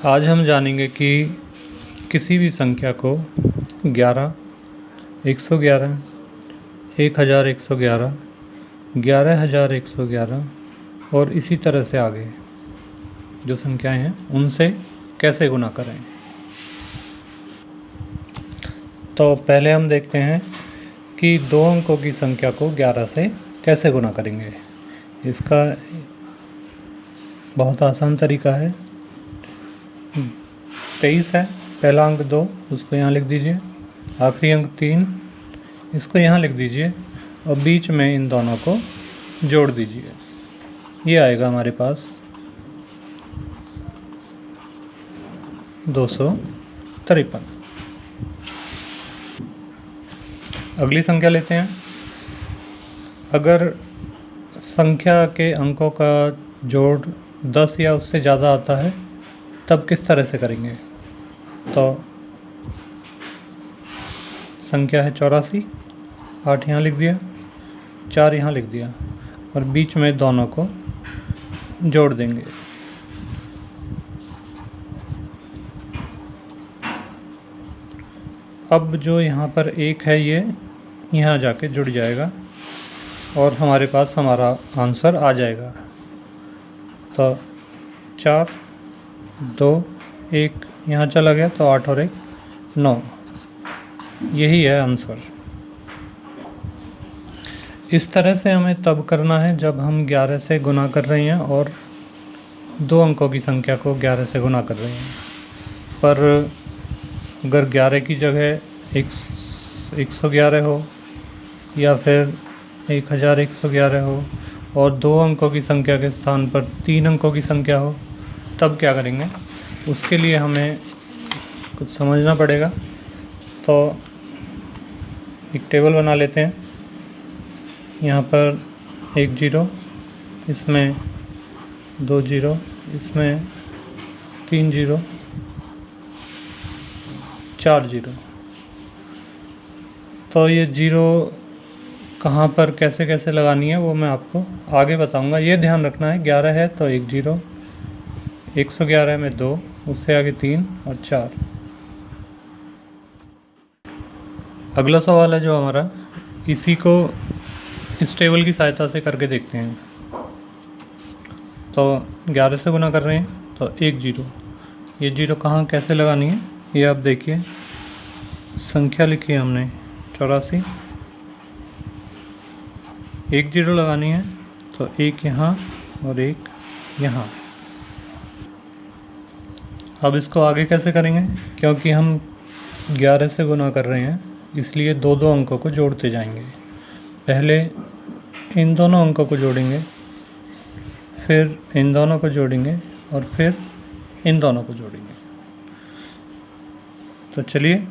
आज हम जानेंगे कि किसी भी संख्या को 11, 111, 1111, 11111 और इसी तरह से आगे जो संख्याएं हैं उनसे कैसे गुना करें। तो पहले हम देखते हैं कि 2 अंकों की संख्या को 11 से कैसे गुना करेंगे। इसका बहुत आसान तरीका है। 23 है, पहला अंक 2, उसको यहाँ लिख दीजिए। आखिरी अंक 3, इसको यहाँ लिख दीजिए और बीच में इन दोनों को जोड़ दीजिए। ये आएगा हमारे पास 253। अगली संख्या लेते हैं। अगर संख्या के अंकों का जोड़ 10 या उससे ज़्यादा आता है तब किस तरह से करेंगे। तो संख्या है 84, 8 यहाँ लिख दिया, 4 यहाँ लिख दिया और बीच में दोनों को जोड़ देंगे। अब जो यहाँ पर 1 है ये यहाँ जाके जुड़ जाएगा और हमारे पास हमारा आंसर आ जाएगा। तो 4, 2, 1 यहाँ चला गया तो 8 और 1 9, यही है आंसर। इस तरह से हमें तब करना है जब हम 11 से गुना कर रहे हैं और 2 अंकों की संख्या को 11 से गुना कर रहे हैं। पर अगर 11 की जगह 111 हो या फिर 1111 हो और 2 अंकों की संख्या के स्थान पर 3 अंकों की संख्या हो तब क्या करेंगे, उसके लिए हमें कुछ समझना पड़ेगा। तो एक टेबल बना लेते हैं। यहाँ पर 1 0, इसमें 2 0, इसमें 3 0, 4 0। तो ये 0 कहाँ पर कैसे कैसे लगानी है वो मैं आपको आगे बताऊंगा। ये ध्यान रखना है 11 है तो 1 0, 111 में 2, उससे आगे 3 और 4। अगला सवाल है जो हमारा, इसी को इस टेबल की सहायता से करके देखते हैं। तो 11 से गुना कर रहे हैं तो 1 0, ये 0 कहाँ कैसे लगानी है ये आप देखिए। संख्या लिखी है हमने 84, 1 0 लगानी है तो 1 यहाँ और 1 यहाँ। अब इसको आगे कैसे करेंगे, क्योंकि हम 11 से गुना कर रहे हैं इसलिए 2 अंकों को जोड़ते जाएंगे। पहले इन दोनों अंकों को जोड़ेंगे, फिर इन दोनों को जोड़ेंगे और फिर इन दोनों को जोड़ेंगे। तो चलिए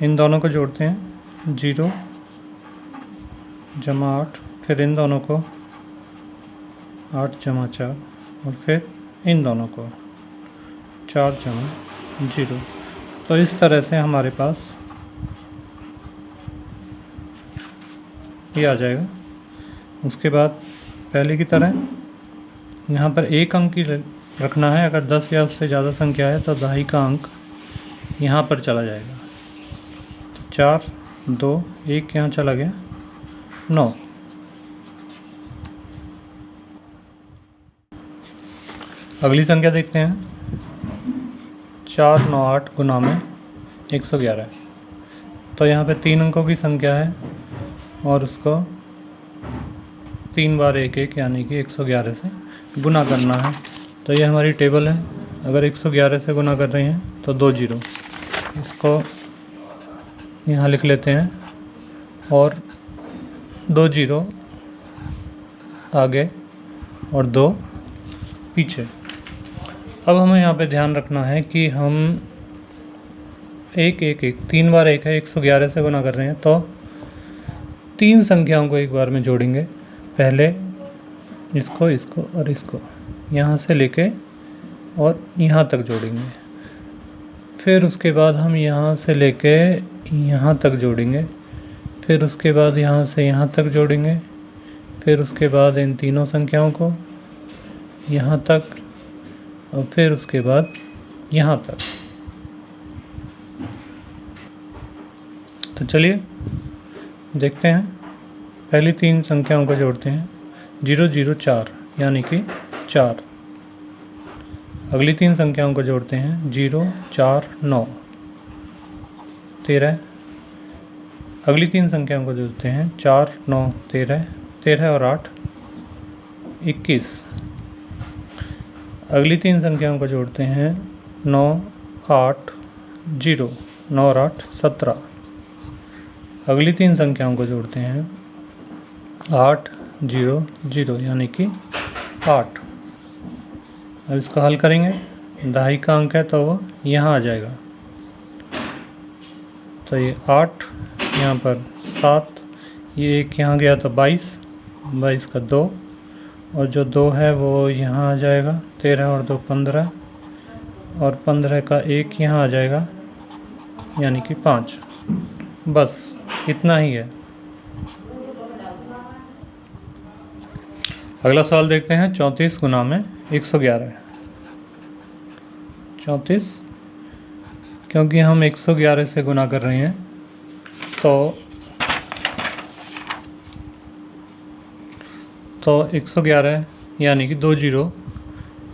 इन दोनों को जोड़ते हैं। 0 जमा 8, फिर इन दोनों को 8 जमा 4 और फिर इन दोनों को 4 जमा 0। तो इस तरह से हमारे पास ये आ जाएगा। उसके बाद पहले की तरह यहाँ पर 1 अंक ही रखना है। अगर 10 या उससे ज़्यादा संख्या है तो दहाई का अंक यहाँ पर चला जाएगा। तो 4, 2, 1 यहाँ चला गया 9। अगली संख्या देखते हैं। 4 9 8 गुना में 111। तो यहाँ पे 3 अंकों की संख्या है और उसको 3 बार 1 1 यानी कि 111 से गुना करना है। तो ये हमारी टेबल है। अगर 111 से गुना कर रहे हैं तो 2 0, इसको यहाँ लिख लेते हैं और 2 0 आगे और 2 पीछे। अब हमें यहाँ पे ध्यान रखना है कि हम 1 1 1 3 बार 1 है, 111 से गुना कर रहे हैं तो 3 संख्याओं को एक बार में जोड़ेंगे। पहले इसको, इसको और इसको यहाँ से लेके और यहाँ तक जोड़ेंगे। फिर उसके बाद हम यहाँ से लेके यहाँ तक जोड़ेंगे। फिर उसके बाद यहाँ से यहाँ तक जोड़ेंगे। फिर उसके बाद इन तीनों संख्याओं को यहाँ तक और फिर उसके बाद यहाँ तक। तो चलिए देखते हैं, पहली 3 संख्याओं को जोड़ते हैं। 0 0 4 यानी कि 4। अगली 3 संख्याओं को जोड़ते हैं। 0 4 9 13। अगली 3 संख्याओं को जोड़ते हैं। 4 9 13 13 और 8 21। अगली 3 संख्याओं को जोड़ते हैं। 9 8 0 9 और 8 17। अगली 3 संख्याओं को जोड़ते हैं। 8 0 0 यानी कि 8। अब इसको हल करेंगे, दहाई का अंक है तो वो यहाँ आ जाएगा। तो ये 8, यहाँ पर 7, ये 1 यहाँ गया तो 22, 22 का 2, और जो 2 है वो यहाँ आ जाएगा। 13 और 2 15, और 15 का 1 यहाँ आ जाएगा यानी कि 5। बस इतना ही है। अगला सवाल देखते हैं। 34 गुना में 111। 34, क्योंकि हम 111 से गुना कर रहे हैं तो 111 यानी कि 2 0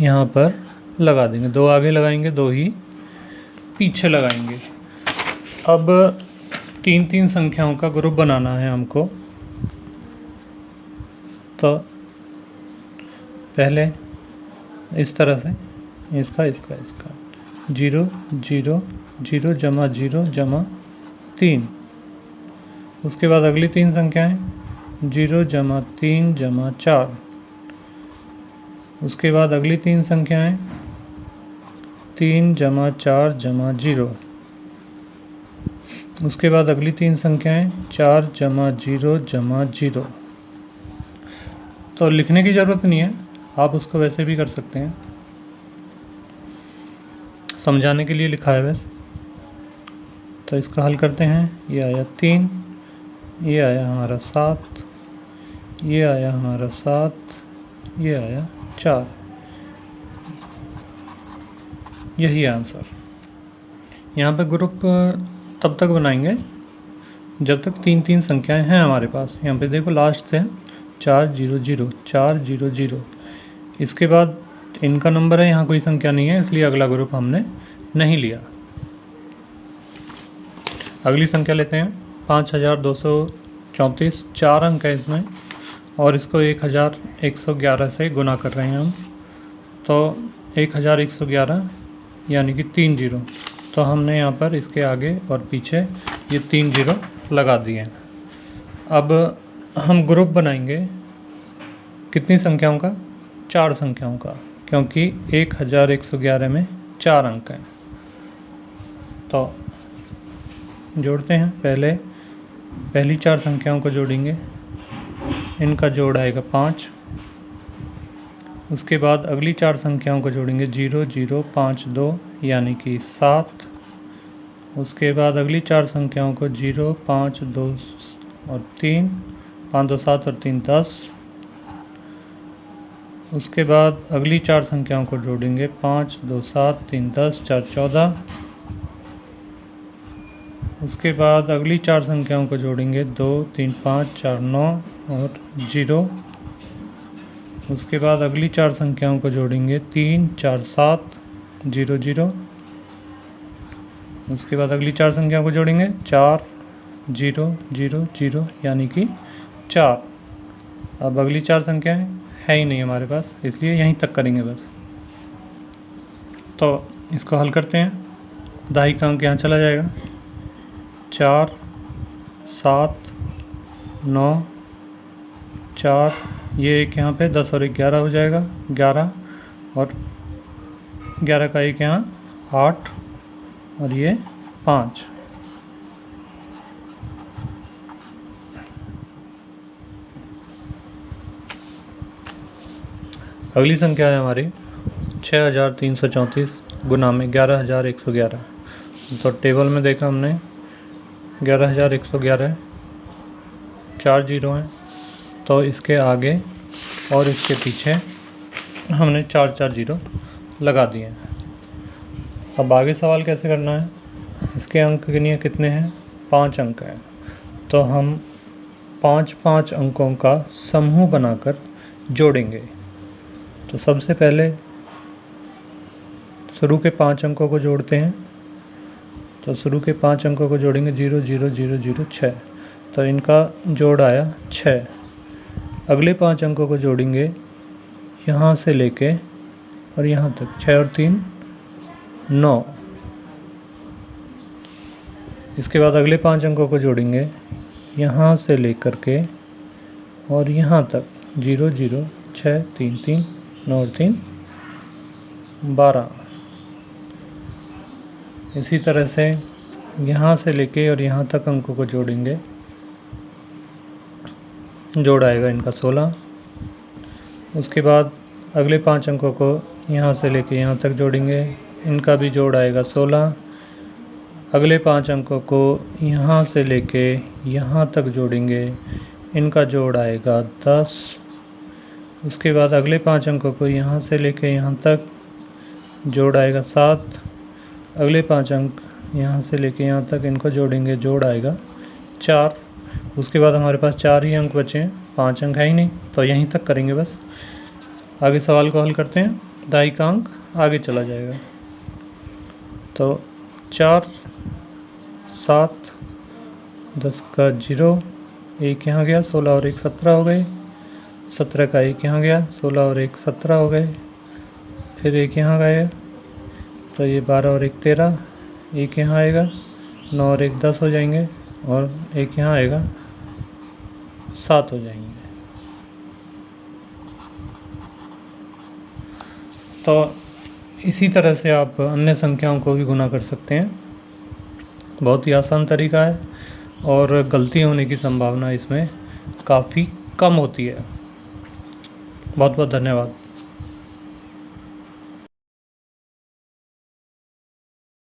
यहाँ पर लगा देंगे। 2 आगे लगाएंगे, 2 ही पीछे लगाएंगे। अब 3 संख्याओं का ग्रुप बनाना है हमको। तो पहले इस तरह से, इसका 0 0 0 जमा 0 जमा 3। उसके बाद अगली 3 संख्याएं 0 जमा 3 जमा 4। उसके बाद अगली 3 संख्याएं 3 जमा 4 जमा 0। उसके बाद अगली 3 संख्याएं 4 जमा 0 जमा 0। तो लिखने की ज़रूरत नहीं है, आप उसको वैसे भी कर सकते हैं, समझाने के लिए लिखा है बस। तो इसका हल करते हैं। ये आया 3, ये आया हमारा 7, ये आया हमारा 7, ये आया 4। यही आंसर। यहाँ पे ग्रुप तब तक बनाएंगे जब तक 3 संख्याएं हैं हमारे पास। यहाँ पे देखो लास्ट है 4 0 0 4 0 0। इसके बाद इनका नंबर है, यहाँ कोई संख्या नहीं है, इसलिए अगला ग्रुप हमने नहीं लिया। अगली संख्या लेते हैं 5234। 4 अंक है इसमें, और इसको 1111 से गुना कर रहे हैं हम। तो 1111 यानी कि 3 0। तो हमने यहाँ पर इसके आगे और पीछे ये 3 0 लगा दिए। अब हम ग्रुप बनाएंगे कितनी संख्याओं का? 4 संख्याओं का, क्योंकि 1111 में 4 अंक हैं। तो जोड़ते हैं। पहली 4 संख्याओं को जोड़ेंगे, इनका जोड़ आएगा 5। उसके बाद अगली 4 संख्याओं को जोड़ेंगे 0 0 5 2 यानी कि 7। उसके बाद अगली 4 संख्याओं को 0 5 2 और 3, 5 2 7 और 3 10। उसके बाद अगली 4 संख्याओं को जोड़ेंगे 5 2 7 3 10 4 14। उसके बाद अगली 4 संख्याओं को जोड़ेंगे 2 3 5 4 9 और 0। उसके बाद अगली 4 संख्याओं को जोड़ेंगे 3 4 7 0 0। उसके बाद अगली 4 संख्याओं को जोड़ेंगे 4 0 0 0 यानी कि 4। अब अगली 4 संख्याएं है ही नहीं हमारे पास, इसलिए यहीं तक करेंगे बस। तो इसको हल करते हैं। दाई का अंक यहाँ चला जाएगा। 4 7 9 4, ये एक यहाँ पे 10 और 11 हो जाएगा 11, और 11 का एक यहाँ 8, और ये 5। अगली संख्या है हमारी 6334 गुना में 11111। तो टेबल में देखा हमने 11111 4 जीरो हैं, तो इसके आगे और इसके पीछे हमने 4 4 जीरो लगा दिए हैं। अब आगे सवाल कैसे करना है, इसके अंक कितने हैं, 5 अंक हैं, तो हम 5-5 अंकों का समूह बनाकर जोड़ेंगे। तो सबसे पहले शुरू के 5 अंकों को जोड़ते हैं। तो शुरू के 5 अंकों को जोड़ेंगे 0 0 0 0 6, तो इनका जोड़ आया 6। अगले 5 अंकों को जोड़ेंगे यहाँ से लेके और यहाँ तक, 6 और 3 9। इसके बाद अगले 5 अंकों को जोड़ेंगे यहाँ से लेकर के और यहाँ तक, 0 0 6 3 3 9 और 3 12। इसी तरह से यहाँ से लेके और यहाँ तक अंकों को जोड़ेंगे, जोड़ आएगा इनका 16। उसके बाद अगले 5 अंकों को यहाँ से लेके यहाँ तक जोड़ेंगे, इनका भी जोड़ आएगा 16। अगले 5 अंकों को यहाँ से लेके यहाँ तक जोड़ेंगे, इनका जोड़ आएगा 10। उसके बाद अगले 5 अंकों को यहाँ से लेके यहाँ तक जोड़ आएगा 7। अगले 5 अंक यहाँ से लेके यहाँ तक इनको जोड़ेंगे, जोड़ आएगा 4। उसके बाद हमारे पास 4 ही अंक बचे हैं, 5 अंक है ही नहीं, तो यहीं तक करेंगे बस। आगे सवाल को हल करते हैं, दाई का अंक आगे चला जाएगा। तो 4 7 10 का 0, 1 यहाँ गया, 16 और 1 17 हो गए। 17 का 1 यहाँ गया, 16 और 1 17 हो गए। फिर 1 यहाँ गया, तो ये 12 और 1 13, 1 यहाँ आएगा, 9 और 1 10 हो जाएंगे, और 1 यहाँ आएगा, 7 हो जाएंगे। तो इसी तरह से आप अन्य संख्याओं को भी गुना कर सकते हैं। बहुत ही आसान तरीका है और गलती होने की संभावना इसमें काफ़ी कम होती है। बहुत बहुत धन्यवाद।